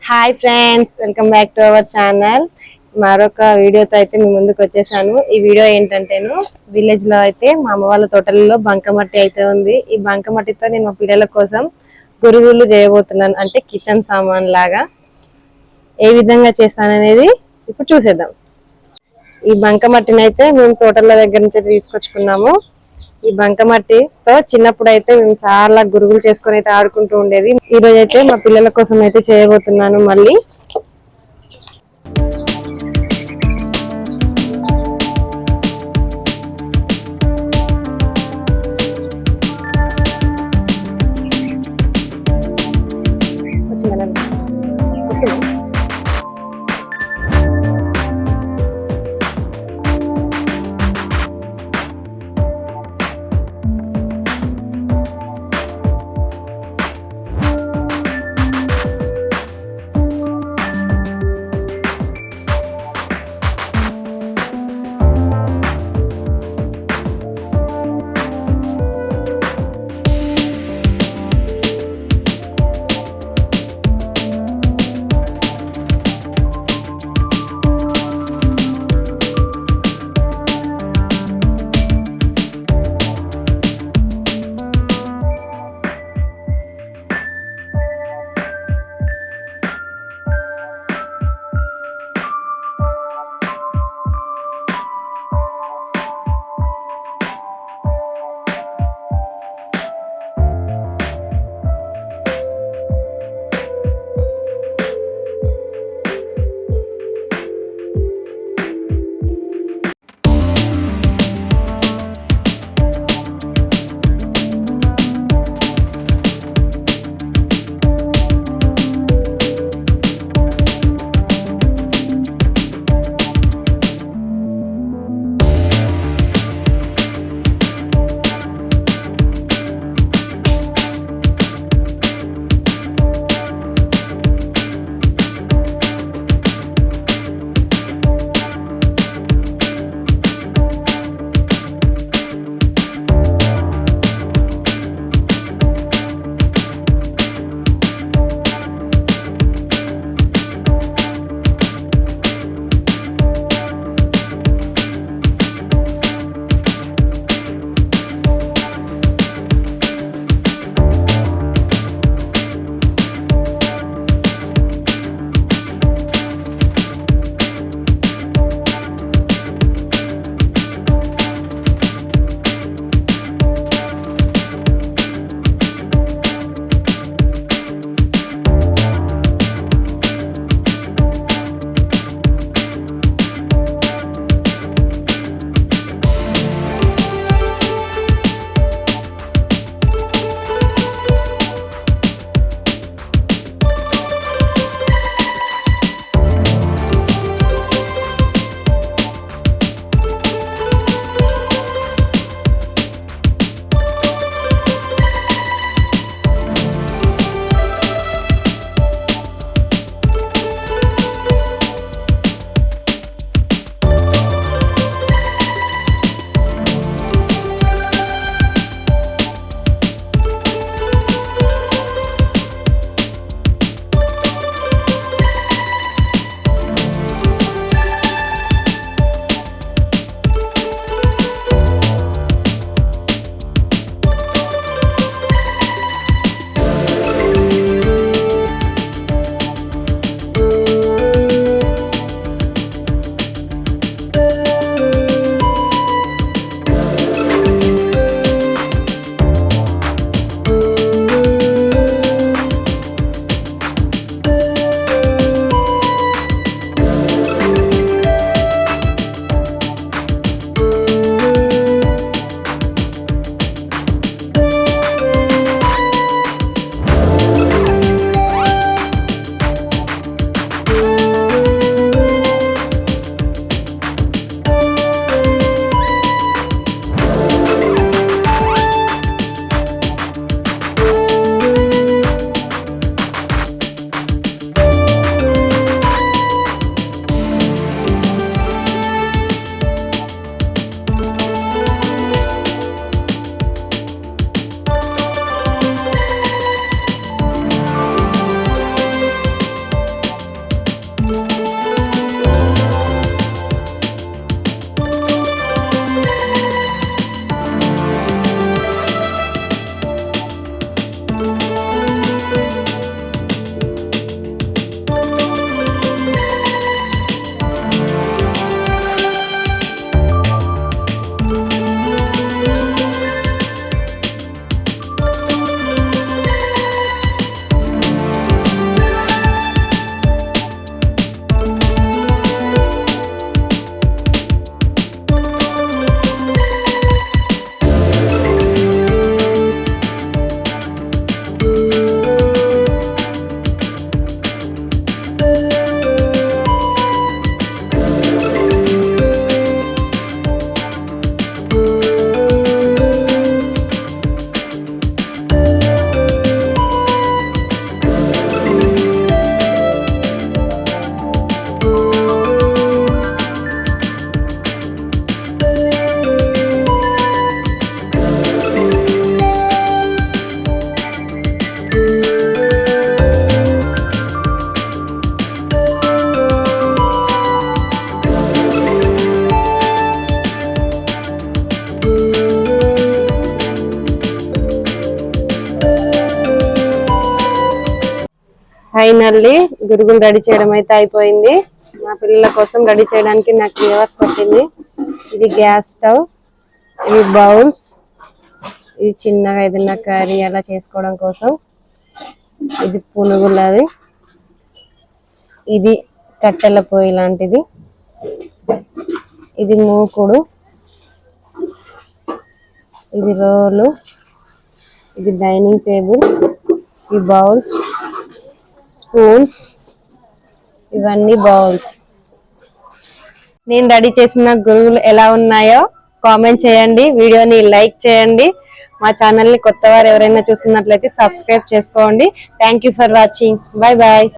Hi friends, welcome back to our channel. మరొక వీడియోతో అయితే మీ ముందుకు వచ్చేసాను. ఈ వీడియో ఏంటంటేను విలేజ్ లో అయితే మా అమ్మ వాళ్ళ తోటలలో బంకమట్టి అయితే ఉంది. ఈ బంకమట్టితో నేను మా పిల్లల కోసం గురుగులు చేయబోతున్నాను. అంటే కిచెన్ సామాన్ లాగా ఏ విధంగా చేస్తాననేది ఇప్పుడు చూసేద్దాం. ఈ బంకమట్టిని అయితే మేము తోటల దగ్గర నుంచి తీసుకొచ్చుకున్నాము. ఈ బంకమట్టితో చిన్నప్పుడు అయితే మేము చాలా గురుగులు చేసుకొని అయితే ఆడుకుంటూ ఉండేది. ఈ రోజు అయితే మా పిల్లల కోసం అయితే చేయబోతున్నాను. మళ్ళీ వస్తుంది. ఫైనల్లీ గురుగులు రెడీ చేయడం అయితే అయిపోయింది. మా పిల్లల కోసం రెడీ చేయడానికి నాకు 3 hours పట్టింది. ఇది గ్యాస్ స్టవ్, ఇవి బౌల్స్, ఇది చిన్నగా ఏదైనా కర్రీ అలా చేసుకోవడం కోసం, ఇది పునుగులది, ఇది కట్టెల పొయ్యి లాంటిది, ఇది మూకుడు, ఇది రోలు, ఇది డైనింగ్ టేబుల్, ఈ బౌల్స్, స్పూన్స్, ఇవన్నీ బౌల్స్. నేను రెడీ చేసిన గురుగులు ఎలా ఉన్నాయో కామెంట్ చేయండి, వీడియోని లైక్ చేయండి. మా ఛానల్ ని కొత్త వారు ఎవరైనా చూస్తున్నట్లయితే సబ్స్క్రైబ్ చేసుకోండి. Thank you for watching. Bye bye.